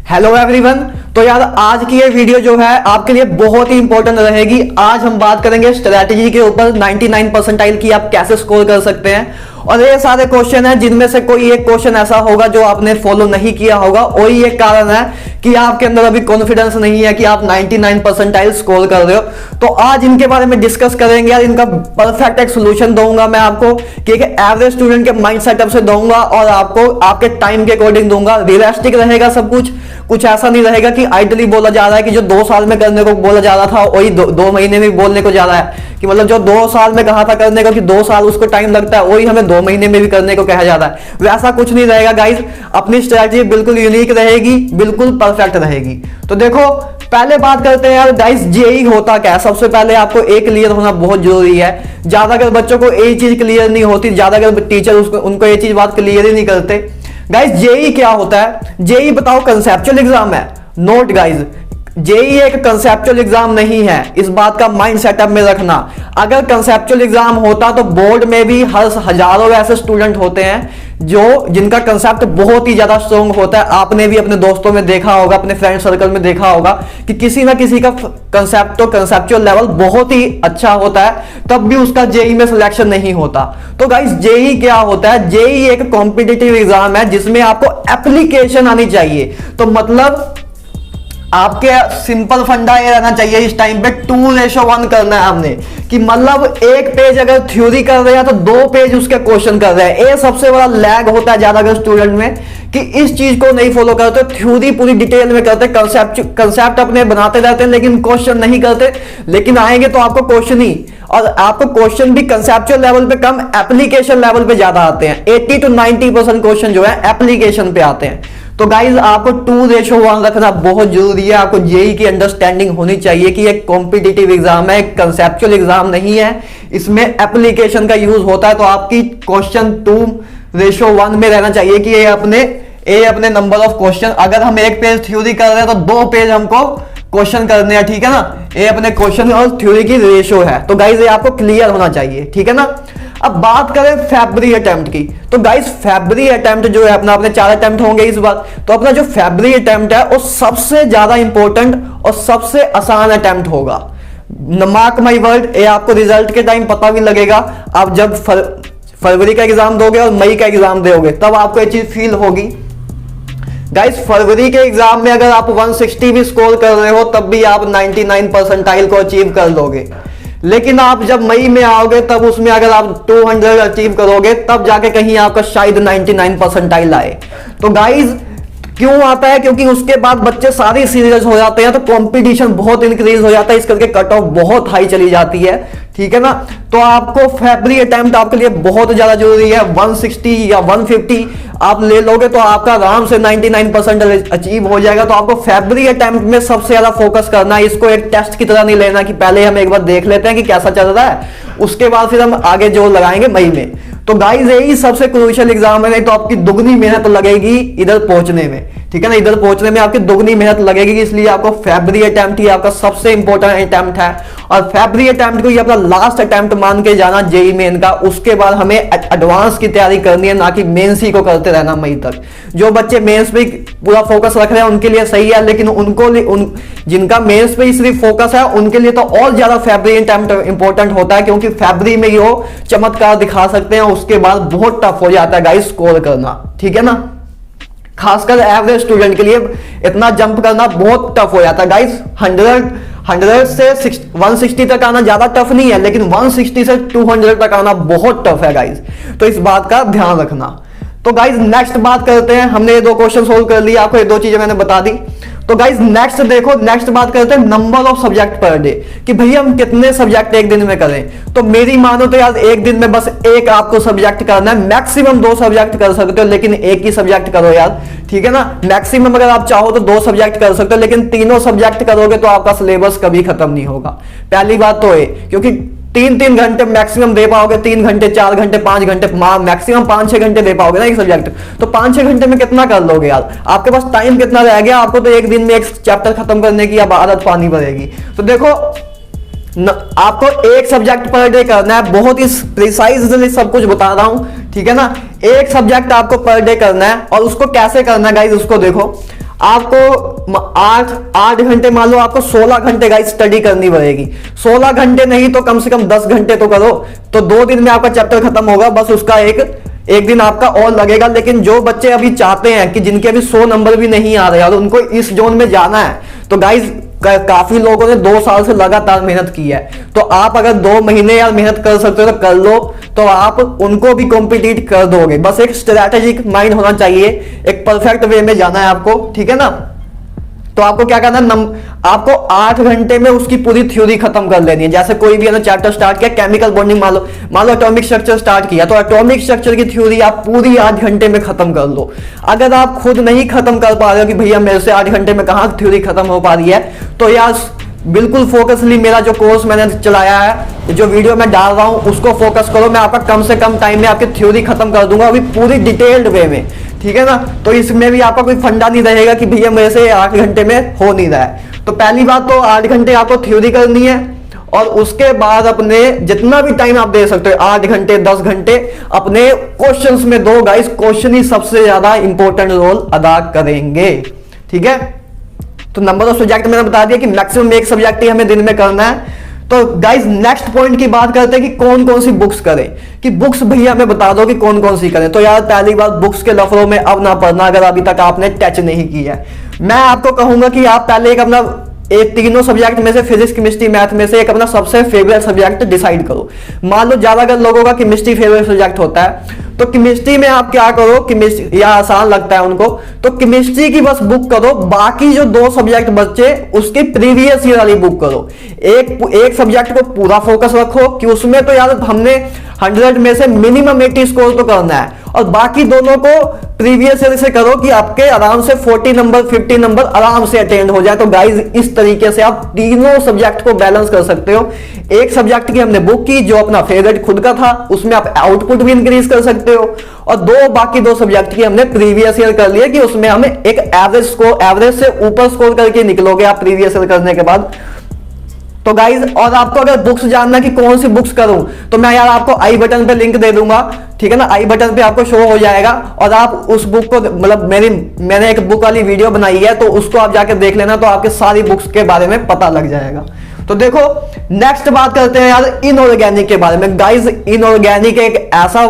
Hello everyone. तो यार आज की ये वीडियो जो है आपके लिए बहुत ही इंपॉर्टेंट रहेगी। आज हम बात करेंगे स्ट्रेटजी के ऊपर 99 परसेंटाइल की आप कैसे स्कोर कर सकते हैं। और ये सारे क्वेश्चन हैं जिनमें से कोई एक क्वेश्चन ऐसा होगा जो आपने फॉलो नहीं किया होगा। वही एक कारण है कि आपके अंदर अभी कॉन्फिडेंस नहीं है कि आप 99 परसेंटाइल स्कोर कर रहे हो। तो आज इनके बारे में डिस्कस करेंगे यार। इनका परफेक्ट एक सोल्यूशन दूंगा मैं आपको कि एक एवरेज स्टूडेंट के माइंड सेटअप से दूंगा और आपको आपके टाइम के अकॉर्डिंग दूंगा। रियलिस्टिक रहेगा सब कुछ ऐसा नहीं रहेगा कि आइडली बोला जा रहा है कि जो 2 साल में करने को बोला जा रहा था वही 2 महीने में बोलने को जा रहा है। कि मतलब जो 2 साल में कहा था करने को कि 2 साल उसको टाइम लगता है वही हमें 2 महीने में भी करने को कहा जाता है। वैसा कुछ नहीं रहेगा गाइज। अपनी स्ट्रेटजी बिल्कुल यूनिक रहेगी, बिल्कुल परफेक्ट रहेगी। तो देखो पहले बात करते हैं यार गाइस, जेई होता क्या है। सबसे पहले आपको ए क्लियर होना बहुत जरूरी है। ज्यादा अगर बच्चों को ये चीज क्लियर नहीं होती, ज्यादा अगर टीचर उनको ये चीज बात क्लियर ही नहीं करते। गाइस जेई क्या होता है? जेई बताओ कंसेप्चुअल एग्जाम है। नोट गाइस, जेई एक कंसेप्चुअल एग्जाम नहीं है। इस बात का माइंड सेटअप में रखना। अगर कंसेप्चुअल एग्जाम होता तो बोर्ड में भी हजारों ऐसे स्टूडेंट होते हैं जिनका कंसेप्ट बहुत ही ज्यादा स्ट्रॉन्ग होता है। आपने भी अपने दोस्तों में देखा होगा, अपने फ्रेंड सर्कल में देखा होगा कि किसी ना किसी का कंसेप्चुअल लेवल बहुत ही अच्छा होता है, तब भी उसका जेई में सिलेक्शन नहीं होता। तो गाइस जेई क्या होता है? जेई एक कॉम्पिटिटिव एग्जाम है जिसमें आपको एप्लीकेशन आनी चाहिए। तो मतलब आपके सिंपल फंडा ये रहना चाहिए इस टाइम पे 2:1 करना है हमने। कि मतलब एक पेज अगर थ्योरी कर रहे हैं तो 2 पेज उसके क्वेश्चन कर रहे हैं। ये सबसे बड़ा लैग होता है ज्यादातर स्टूडेंट में कि इस चीज को नहीं फॉलो करते। थ्योरी पूरी डिटेल में करते, कंसेप्ट अपने बनाते रहते हैं लेकिन क्वेश्चन नहीं करते। लेकिन आएंगे तो आपको क्वेश्चन ही, और आपको क्वेश्चन भी कंसेप्चुअल लेवल पे कम, एप्लीकेशन लेवल पे ज्यादा आते हैं। 80 to 90% क्वेश्चन जो है एप्लीकेशन पे आते हैं। तो गाइज आपको 2:1 रखना बहुत जरूरी है। आपको जेई की अंडरस्टैंडिंग होनी चाहिए कि एक कॉम्पिटिटिव एग्जाम है, एक कंसेप्चुअल एग्जाम नहीं है। इसमें एप्लीकेशन का यूज होता है। तो आपकी क्वेश्चन 2:1 में रहना चाहिए कि ये अपने नंबर ऑफ क्वेश्चन, अगर हम एक पेज थ्योरी कर रहे हैं तो 2 पेज हमको क्वेश्चन करने हैं, ठीक है ना। ये अपने क्वेश्चन और थ्योरी की रेशो है। तो गाइज ये आपको क्लियर होना चाहिए, ठीक है ना। अब बात करें फैब्री अटेम्प्ट की, तो गाइस फैब्री अटेम्प्ट जो है अपने 4 अटेम्प्ट होंगे इस बार। तो अपना जो फैब्री अटेम्प्ट है वो सबसे ज्यादा इंपॉर्टेंट और सबसे आसान अटेम्प्ट होगा। मार्क माई वर्ड, ये आपको रिजल्ट के टाइम पता भी लगेगा। आप जब फरवरी का एग्जाम दोगे और मई का एग्जाम दोगे तब आपको ये चीज फील होगी। गाइस फरवरी के एग्जाम में अगर आप 160 भी स्कोर कर रहे हो तब भी आप 99 परसेंटाइल को अचीव कर लोगे। लेकिन आप जब मई में आओगे तब उसमें अगर आप 200 अचीव करोगे तब जाके कहीं आपका शायद 99 परसेंटाइल आए। तो गाइज क्यों आता है? क्योंकि उसके बाद बच्चे सारे सीरियस हो जाते हैं, तो कंपटीशन बहुत इंक्रीज हो जाता है, इस करके कट ऑफ बहुत हाई चली जाती है, ठीक है ना। तो आपको फैब्री अटेम्प्ट आपके लिए बहुत ज्यादा जरूरी है। 160 या 150 आप ले लोगे तो आपका आराम से 99% अचीव हो जाएगा। तो आपको फैब्री अटेम्प्ट में सबसे ज्यादा फोकस करना है। इसको एक टेस्ट की तरह नहीं लेना कि पहले हम एक बार देख लेते हैं कि कैसा चल रहा है, उसके बाद फिर हम आगे जोर लगाएंगे मई में। तो गाइस यही सबसे क्रूशियल एग्जाम है। नहीं तो आपकी दुगनी मेहनत लगेगी इधर पहुंचने में, ठीक है ना। इधर पहुंचने में आपकी दुगनी मेहनत लगेगी, इसलिए आपको फैब्री अटेम्प्ट ही आपका सबसे इंपॉर्टेंट अटेम्प्ट है। और फैब्री अटेम्प्ट को ही अपना लास्ट अटेम्प्ट मान के जाना जेई मेन का। उसके बाद हमें एडवांस की तैयारी करनी है, ना कि मेंस ही को करते रहना मई तक। जो बच्चे मेंस पे पूरा फोकस रख रहे हैं उनके लिए सही है, लेकिन जिनका मेंस पे सिर्फ फोकस है उनके लिए तो और ज्यादा फैब्री अटेम्प्ट इंपॉर्टेंट होता है, क्योंकि फैब्री में ही वो चमत्कार दिखा सकते हैं। उसके बाद बहुत टफ हो जाता है गाइस स्कोर करना, ठीक है ना। खासकर एवरेज स्टूडेंट के लिए इतना जंप करना बहुत टफ हो जाता है गाइस। 100 से 160 तक आना ज्यादा टफ नहीं है, लेकिन 160 से 200 तक आना बहुत टफ है गाइस। तो इस बात का ध्यान रखना। तो गाइस नेक्स्ट बात करते हैं। हमने ये 2 क्वेश्चन सोल्व कर लिए, आपको ये 2 चीजें मैंने बता दी। तो गाइस नेक्स्ट देखो, नेक्स्ट बात करते हैं number of subject per day, कि भैया हम कितने सब्जेक्ट एक दिन में करें। तो मेरी मानो तो यार एक दिन में बस एक आपको सब्जेक्ट करना है। मैक्सिमम 2 सब्जेक्ट कर सकते हो, लेकिन एक ही सब्जेक्ट करो यार, ठीक है ना। मैक्सिमम अगर आप चाहो तो 2 सब्जेक्ट कर सकते हो, लेकिन तीनों सब्जेक्ट करोगे तो आपका सिलेबस कभी खत्म नहीं होगा। पहली बात तो है, क्योंकि 3-3 घंटे मैक्सिमम दे पाओगे, 3 घंटे 4 घंटे 5 घंटे मैक्सिमम 5-6 घंटे दे पाओगे ना एक सब्जेक्ट। तो 5-6 घंटे में कितना कर लोगे यार? आपके पास टाइम कितना रह गया? आपको तो एक दिन में एक चैप्टर खत्म करने की अब आदत पानी पड़ेगी। तो देखो आपको एक सब्जेक्ट पर डे करना है। बहुत ही प्रिसाइजली सब कुछ बता रहा हूं, ठीक है ना। एक सब्जेक्ट आपको पर डे करना है, और उसको कैसे करना है गाइस उसको देखो। आपको 8 घंटे, मान लो आपको 16 घंटे गाइस स्टडी करनी पड़ेगी। 16 घंटे नहीं तो कम से कम 10 घंटे तो करो, तो 2 दिन में आपका चैप्टर खत्म होगा। बस उसका एक दिन आपका और लगेगा। लेकिन जो बच्चे अभी चाहते हैं कि जिनके अभी 100 नंबर भी नहीं आ रहे और उनको इस जोन में जाना है, तो गाइस काफी लोगों ने 2 साल से लगातार मेहनत की है। तो आप अगर 2 महीने यार मेहनत कर सकते हो तो कर लो, तो आप उनको भी कॉम्पिटिट कर दोगे। बस एक स्ट्रैटेजिक माइंड होना चाहिए, एक परफेक्ट वे में जाना है आपको, ठीक है ना। तो आपको क्या करना है, आपको 8 घंटे में उसकी पूरी थ्योरी खत्म कर लेनी है। जैसे कोई भी है ना चैप्टर स्टार्ट किया, केमिकल बॉन्डिंग मान लो एटॉमिक स्ट्रक्चर स्टार्ट किया, तो एटॉमिक स्ट्रक्चर की थ्योरी आप पूरी 8 घंटे में खत्म कर लो। अगर आप खुद नहीं खत्म कर पा रहे हो कि भैया मेरे से 8 घंटे में कहां थ्योरी खत्म हो पा रही है, तो यार बिल्कुल फोकसली मेरा जो कोर्स मैंने चलाया है, जो वीडियो मैं डाल रहा हूं उसको फोकस करो। मैं आपका कम से कम टाइम में आपकी थ्योरी खत्म कर दूंगा, अभी पूरी डिटेल्ड वे में, ठीक है ना। तो इसमें भी आपका कोई फंडा नहीं रहेगा कि भैया मेरे से 8 घंटे में हो नहीं रहा है। तो पहली बात तो 8 घंटे आपको थ्योरी करनी है, और उसके बाद अपने जितना भी टाइम आप दे सकते हो, 8 घंटे 10 घंटे अपने क्वेश्चंस में दो। गाइस क्वेश्चन ही सबसे ज्यादा इंपॉर्टेंट रोल अदा करेंगे, ठीक है। तो नंबर ऑफ सब्जेक्ट मैंने बता दिया कि मैक्सिमम एक सब्जेक्ट ही हमें दिन में करना है। तो गाइस नेक्स्ट पॉइंट की बात करते हैं कि कौन कौन सी बुक्स करें, कि बुक्स भैया हमें बता दो कि कौन कौन सी करें। तो यार पहली बात, बुक्स के लफड़ों में अब ना पढ़ना अगर अभी तक आपने टच नहीं किया है। मैं आपको कहूंगा कि आप पहले एक अपना तीनों सब्जेक्ट में से फिजिक्स केमिस्ट्री मैथ में से एक अपना सबसे फेवरेट सब्जेक्ट डिसाइड करो। मान लो ज्यादातर लोगों का केमिस्ट्री फेवरेट सब्जेक्ट होता है, तो केमिस्ट्री में आप क्या करो, केमिस्ट्री या आसान लगता है उनको, तो केमिस्ट्री की बस बुक करो। बाकी जो 2 सब्जेक्ट बचे उसकी प्रीवियस ईयर वाली बुक करो। एक सब्जेक्ट को पूरा फोकस रखो कि उसमें तो यार हमने 100 में से मिनिमम 80 स्कोर तो करना है, और बाकी दोनों को प्रीवियस ईयर से करो कि आपके आराम से 40 नंबर 50 नंबर आराम से अटेंड हो जाए। तो गाइज इस तरीके से आप तीनों सब्जेक्ट को बैलेंस कर सकते हो। एक सब्जेक्ट की हमने बुक की जो अपना फेवरेट खुद का था, उसमें आप आउटपुट भी इंक्रीज कर सकते हो, और बाकी 2 सब्जेक्ट की हमने प्रीवियस ईयर कर लिया कि उसमें हमें एक एवरेज से ऊपर स्कोर करके निकलोगे आप प्रीवियस ईयर करने के बाद। तो गाइज, और आपको अगर बुक्स जानना कि कौन सी बुक्स करूं, तो मैं यार आपको आई बटन पे लिंक दे दूंगा, ठीक है ना। आई बटन पे आपको शो हो जाएगा, और आप उस बुक को, मतलब मैंने एक बुक वाली वीडियो बनाई है, तो उसको आप जाके देख लेना, तो आपके सारी बुक्स के बारे में पता लग जाएगा। तो देखो नेक्स्ट बात करते हैं यार इनऑर्गेनिक के बारे में। गाइज इनऑर्गेनिक एक ऐसा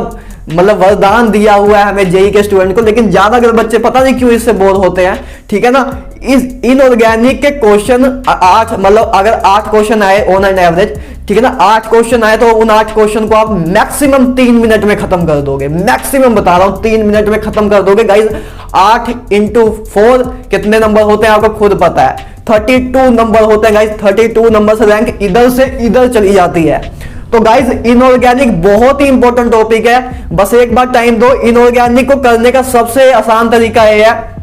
मतलब वरदान दिया हुआ है हमें जेई के स्टूडेंट को, लेकिन ज्यादातर बच्चे पता नहीं क्यों इससे बोर होते हैं, ठीक है ना। इस इनऑर्गेनिक के क्वेश्चन 8, मतलब अगर 8 क्वेश्चन आए ऑन एन एवरेज, ठीक है ना, 8 क्वेश्चन आए तो उन 8 क्वेश्चन को आप मैक्सिमम 3 मिनट में खत्म कर दोगे। मैक्सिमम बता रहा हूं 3 मिनट में खत्म कर दोगे। गाइज 8 × 4 कितने नंबर होते हैं आपको खुद पता है, 32 नंबर होते हैं गाइज। 32 नंबर से रैंक इधर से इधर चली जाती है। तो गाइज इनऑर्गेनिक बहुत ही इंपॉर्टेंट टॉपिक है, बस एक बार टाइम दो। इनऑर्गेनिक को करने का सबसे आसान तरीका यह है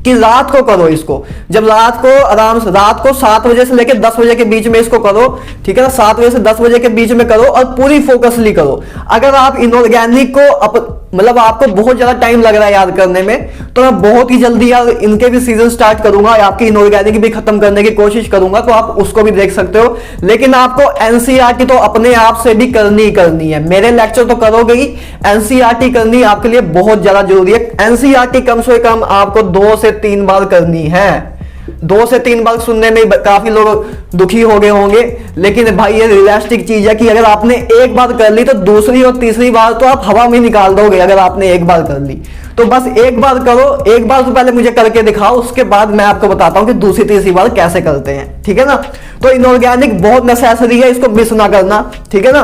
कि रात को करो इसको। जब रात को आराम से, रात को 7 बजे से लेकर 10 बजे के बीच में इसको करो, ठीक है ना। 7 बजे से 10 बजे के बीच में करो और पूरी फोकसली करो। अगर आप इनऑर्गेनिक को मतलब आपको बहुत ज्यादा टाइम लग रहा है याद करने में, तो मैं बहुत ही जल्दी यार इनके भी सीजन स्टार्ट करूंगा, आपकी इनऑर्गेनिक भी खत्म करने की कोशिश करूंगा, तो आप उसको भी देख सकते हो। लेकिन आपको एनसीईआरटी तो अपने आप से भी करनी ही करनी है। मेरे लेक्चर तो करोगे ही, एनसीईआरटी करनी आपके लिए बहुत ज्यादा जरूरी है। एनसीईआरटी कम से कम आपको 2 से 3 बार करनी है। 2 से 3 बार सुनने में काफी लोग दुखी हो गए होंगे, लेकिन भाई ये रियलिस्टिक चीज है कि अगर आपने एक बार कर ली तो दूसरी और तीसरी बार तो आप हवा में निकाल दोगे। अगर आपने एक बार कर ली तो बस एक बार करो, एक बार तो पहले मुझे करके दिखाओ, उसके बाद मैं आपको बताता हूं कि दूसरी तीसरी बार कैसे करते हैं, ठीक है ना। तो इनऑर्गेनिक बहुत नेसेसरी है, इसको मिस ना करना, ठीक है ना।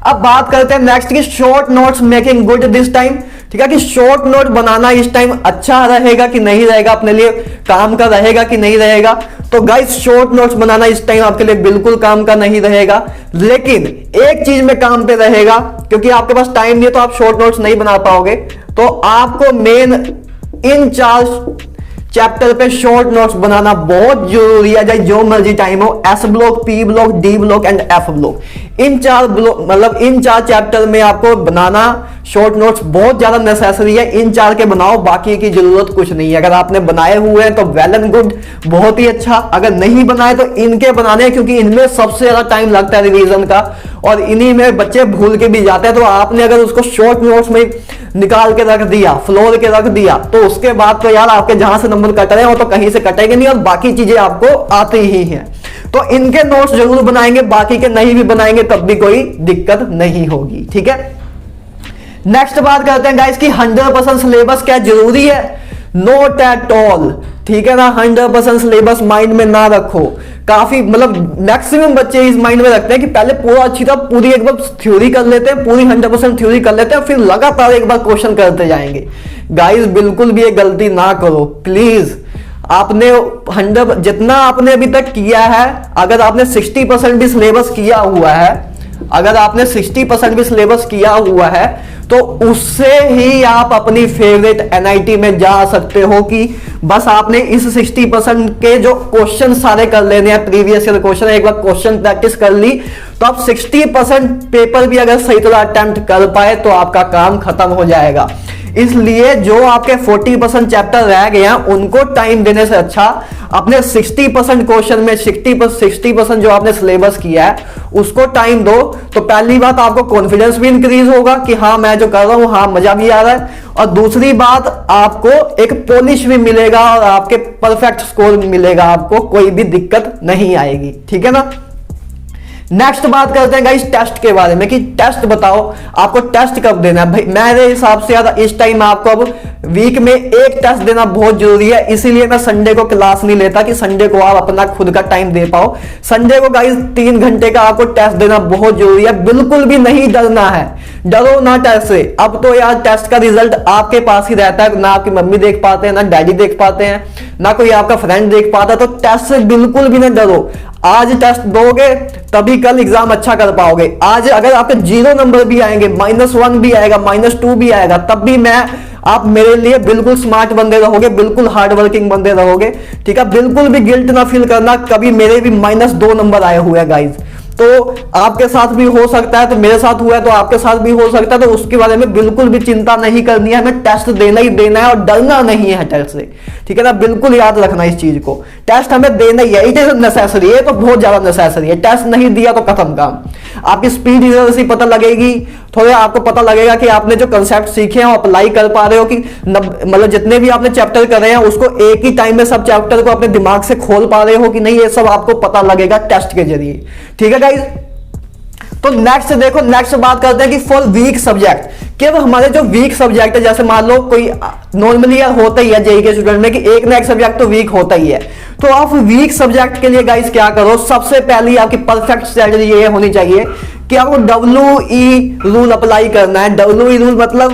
अब बात करते हैं नेक्स्ट की short notes making good this time, ठीक है, कि शॉर्ट नोट बनाना इस टाइम अच्छा रहेगा कि नहीं रहेगा, अपने लिए काम का रहेगा कि नहीं रहेगा। तो गाइस शॉर्ट नोट्स बनाना इस टाइम आपके लिए बिल्कुल काम का नहीं रहेगा, लेकिन एक चीज में काम पे रहेगा, क्योंकि आपके पास टाइम नहीं है तो आप शॉर्ट नोट्स नहीं बना पाओगे। तो आपको मेन इन 4 चैप्टर पे शॉर्ट नोट्स बनाना बहुत जरूरी है, चाहे जो मर्जी टाइम हो। S block, P block, D block and F block, in 4 block मतलब इन 4 चैप्टर में आपको बनाना शॉर्ट नोट्स बहुत ज्यादा नेसेसरी है, इन 4 के बनाओ, बाकी की जरूरत कुछ नहीं है। अगर आपने बनाए हुए हैं तो वेल एंड गुड, बहुत ही अच्छा। अगर नहीं बनाए तो इनके बनाने, क्योंकि इनमें सबसे ज्यादा टाइम लगता है रिवीजन का, और इन्हीं में बच्चे भूल के भी जाते हैं। तो आपने अगर उसको शॉर्ट नोट्स में निकाल के रख दिया, फ्लोर के रख दिया, तो उसके बाद तो यार आपके जहां से नंबर कट रहे हैं वो तो कहीं से कटेंगे नहीं, और बाकी चीजें आपको आती ही हैं। तो इनके नोट्स जरूर बनाएंगे, बाकी के नहीं भी बनाएंगे तब भी कोई दिक्कत नहीं होगी, ठीक है। नेक्स्ट बात करते हैं गाइस कि 100% सिलेबस क्या जरूरी है? नॉट एट ऑल, ठीक है ना। 100% सिलेबस माइंड में ना रखो। काफी मतलब मैक्सिमम बच्चे इस माइंड में रखते हैं कि पहले पूरा अच्छी तरह पूरी एक बार थ्योरी कर लेते हैं, पूरी 100% थ्योरी कर लेते हैं, फिर लगातार एक बार क्वेश्चन करते जाएंगे। गाइस बिल्कुल भी ये गलती ना करो प्लीज। आपने 100 जितना आपने अभी तक किया है, अगर आपने 60% भी सिलेबस किया हुआ है, अगर आपने 60% भी सिलेबस किया हुआ है, तो उससे ही आप अपनी फेवरेट एनआईटी में जा सकते हो। कि बस आपने इस 60% के जो क्वेश्चन सारे कर लेने हैं, प्रीवियस ईयर क्वेश्चन, एक बार क्वेश्चन प्रैक्टिस कर ली, तो आप 60% पेपर भी अगर सही तरह अटेम्प्ट कर पाए तो आपका काम खत्म हो जाएगा। इसलिए जो आपके 40% चैप्टर रह गए हैं उनको टाइम देने से अच्छा अपने 60% क्वेश्चन में 60% जो आपने सिलेबस किया है उसको टाइम दो। तो पहली बात आपको कॉन्फिडेंस भी इंक्रीज होगा कि हाँ मैं जो कर रहा हूं हाँ मजा भी आ रहा है, और दूसरी बात आपको एक पॉलिश भी मिलेगा और आपके परफेक्ट स्कोर मिलेगा, आपको कोई भी दिक्कत नहीं आएगी, ठीक है ना। नेक्स्ट बात करते हैं गाइस टेस्ट के बारे में कि टेस्ट बताओ आपको टेस्ट कब देना है। भाई मेरे हिसाब से यार इस टाइम आपको अब वीक में एक टेस्ट देना बहुत जरूरी है, इसीलिए मैं संडे को क्लास नहीं लेता कि संडे को आप अपना खुद का टाइम दे पाओ। संडे को गाइस 3 घंटे का आपको टेस्ट देना बहुत जरूरी है। बिल्कुल भी नहीं डरना है, डरो ना टेस्ट से। अब तो यार टेस्ट का रिजल्ट आपके पास ही रहता है, ना आपकी मम्मी देख पाते हैं, ना डैडी देख पाते हैं, ना कोई आपका फ्रेंड देख पाता। तो टेस्ट से बिल्कुल भी नहीं डरो। आज टेस्ट दोगे तभी कल एग्जाम अच्छा कर पाओगे। आज अगर आपके 0 नंबर भी आएंगे, -1 भी आएगा, -2 भी आएगा, तब भी आप मेरे लिए बिल्कुल स्मार्ट बंदे रहोगे, बिल्कुल हार्ड वर्किंग बंदे रहोगे, ठीक है। बिल्कुल भी गिल्ट ना फील करना, कभी मेरे भी -2 नंबर आए हुए हैं गाइज। तो आपके साथ भी हो सकता है, तो मेरे साथ हुआ है तो आपके साथ भी हो सकता है, तो उसके बारे में बिल्कुल भी चिंता नहीं करनी है। हमें टेस्ट देना ही देना है और डरना नहीं है टेस्ट से, ठीक है ना। बिल्कुल याद रखना इस चीज को, टेस्ट हमें देना ही है, इट इज नेसेसरी है, तो बहुत ज्यादा नेसेसरी है। टेस्ट नहीं दिया तो खत्म काम। आपकी स्पीड इधर से पता लगेगी, थोड़े आपको पता लगेगा कि आपने जो कंसेप्ट सीखे हैं अप्लाई कर पा रहे हो, कि मतलब जितने भी आपने चैप्टर कर रहे हैं उसको एक ही टाइम में सब चैप्टर को अपने दिमाग से खोल पा रहे हो कि नहीं, ये सब आपको पता लगेगा टेस्ट के जरिए, ठीक है गाइस। तो नेक्स्ट देखो, नेक्स्ट बात करते हैं कि फॉर वीक सब्जेक्ट, केवल हमारे जो वीक सब्जेक्ट है, जैसे मान लो कोई नॉर्मली होता ही है जेईई के स्टूडेंट में कि एक ना एक सब्जेक्ट तो वीक होता ही है। तो आप वीक सब्जेक्ट के लिए गाइस क्या करो, सबसे पहली आपकी परफेक्ट स्ट्रेटजी ये होनी चाहिए कि आपको WE रूल अप्लाई करना है। WE रूल मतलब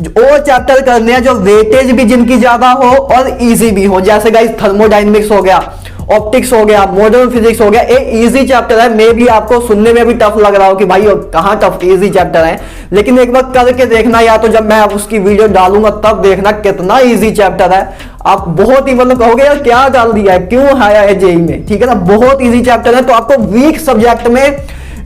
वो चैप्टर करने हैं जो वेटेज भी जिनकी ज्यादा हो और इजी भी हो। जैसे गाइस थर्मोडायनेमिक्स हो गया, ऑप्टिक्स हो गया, मॉडर्न फिजिक्स हो गया, ये इजी चैप्टर है। मे भी आपको सुनने में भी टफ लग रहा हो कि भाई कहां टफ, इजी चैप्टर है, लेकिन एक बार करके देखना, या तो जब मैं उसकी वीडियो डालूंगा तब देखना कितना इजी चैप्टर है। आप बहुत ही मतलब कहोगे यार क्या डाल दिया है, क्यों आया है जेईई में, ठीक है ना। बहुत इजी चैप्टर है। तो आपको वीक सब्जेक्ट में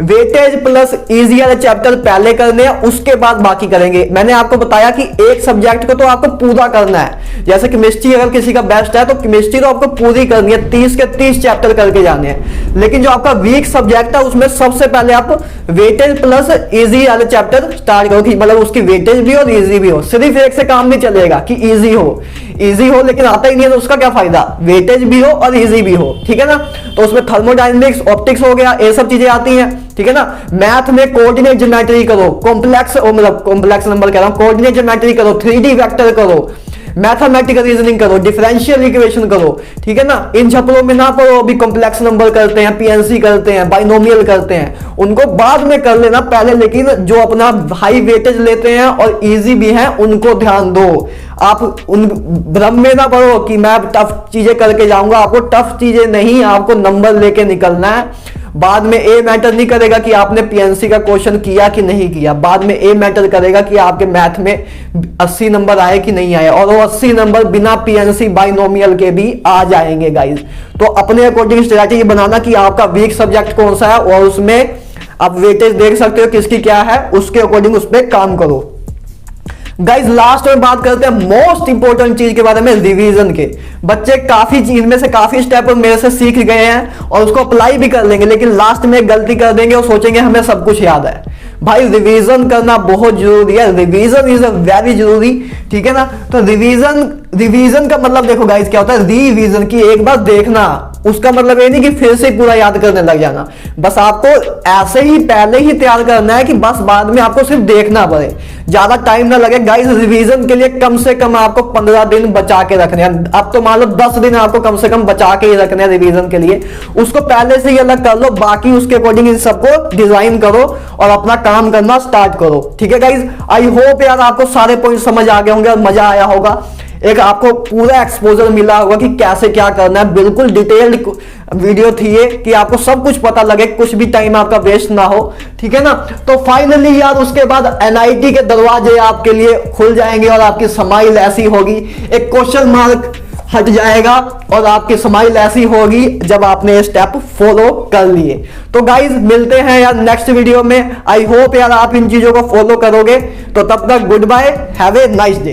वेटेज प्लस इजी वाले चैप्टर पहले करने हैं, उसके बाद बाकी करेंगे। मैंने आपको बताया कि एक सब्जेक्ट को तो आपको पूरा करना है। जैसे केमिस्ट्री अगर किसी का बेस्ट है तो केमिस्ट्री तो आपको पूरी करनी है, 30 के 30 चैप्टर करके जाने हैं। लेकिन जो आपका वीक सब्जेक्ट है उसमें सबसे पहले आप वेटेज प्लस इजी वाले चैप्टर स्टार्ट करो, मतलब उसकी वेटेज भी और इजी भी हो। सिर्फ एक से काम नहीं चलेगा कि इजी हो लेकिन आता ही नहीं है तो उसका क्या फायदा, वेटेज भी हो और इजी भी हो, ठीक है ना। तो उसमें थर्मोडायनेमिक्स, ऑप्टिक्स हो गया, ये सब चीजें आती हैं, ठीक है ना। मैथ में कोऑर्डिनेट ज्योमेट्री करो, कॉम्प्लेक्स मतलब कॉम्प्लेक्स नंबर कह रहा हूं, कोऑर्डिनेट ज्योमेट्री करो, 3D वेक्टर करो, मैथमेटिकल रीजनिंग करो, डिफरेंशियल इक्वेशन करो, ठीक है ना। इन झपलों में ना पढ़ो, अभी कॉम्प्लेक्स नंबर करते हैं, पीएनसी करते हैं, बाइनोमियल करते हैं, उनको बाद में कर लेना पहले। लेकिन जो अपना हाई वेटेज लेते हैं और इजी भी है उनको ध्यान दो। आप उन भ्रम में ना पड़ो कि मैं टफ चीजें करके जाऊंगा, आपको टफ चीजें नहीं, आपको नंबर लेके निकलना है। बाद में ए मैटर नहीं करेगा कि आपने पीएनसी का क्वेश्चन किया कि नहीं किया, बाद में ए मैटर करेगा कि आपके मैथ में 80 नंबर आए कि नहीं आए, और वो 80 नंबर बिना पीएनसी बाइनोमियल के भी आ जाएंगे गाइस। तो अपने अकॉर्डिंग स्ट्रेटजी बनाना कि आपका वीक सब्जेक्ट कौन सा है और उसमें आप वेटेज देख सकते हो किसकी क्या है, उसके अकॉर्डिंग उस पर काम करो। गाइज लास्ट में बात करते हैं मोस्ट इंपोर्टेंट चीज के बारे में, रिवीजन के। बच्चे काफी चीज में से काफी स्टेप मेरे से सीख गए हैं और उसको अप्लाई भी कर लेंगे, लेकिन लास्ट में एक गलती कर देंगे और सोचेंगे हमें सब कुछ याद है। भाई रिवीजन करना बहुत जरूरी है, रिवीजन इज अ वेरी जरूरी, ठीक है ना। तो रिवीजन का मतलब देखो गाइज क्या होता है, रिवीजन की एक बार देखना, उसका मतलब ये नहीं कि फिर से पूरा याद करने लग जाना। बस आपको ऐसे ही पहले ही तैयार करना है कि बस बाद में आपको सिर्फ देखना पड़े, ज्यादा टाइम ना लगे। गाइस रिवीजन के लिए कम से कम आपको 15 दिन बचा के रखने हैं। अब तो मान लो 10 दिन आपको कम से कम बचा के ही रखने हैं रिवीजन के लिए। उसको पहले से ही अलग कर लो, बाकी उसके अकॉर्डिंग इन सबको डिजाइन करो और अपना काम करना स्टार्ट करो, ठीक है गाइज। आई होप यार आपको सारे पॉइंट समझ आ गए होंगे और मजा आया होगा, एक आपको पूरा एक्सपोजर मिला होगा कि कैसे क्या करना है। बिल्कुल डिटेल्ड वीडियो थी ये कि आपको सब कुछ पता लगे, कुछ भी टाइम आपका वेस्ट ना हो, ठीक है ना। तो फाइनली यार उसके बाद एनआईटी के दरवाजे आपके लिए खुल जाएंगे और आपकी स्माइल ऐसी होगी, एक क्वेश्चन मार्क हट जाएगा और आपकी स्माइल ऐसी होगी जब आपने ये स्टेप फॉलो कर लिए। तो गाइज मिलते हैं यार नेक्स्ट वीडियो में। आई होप यार आप इन चीजों को फॉलो करोगे। तो तब तक goodbye, have a nice day.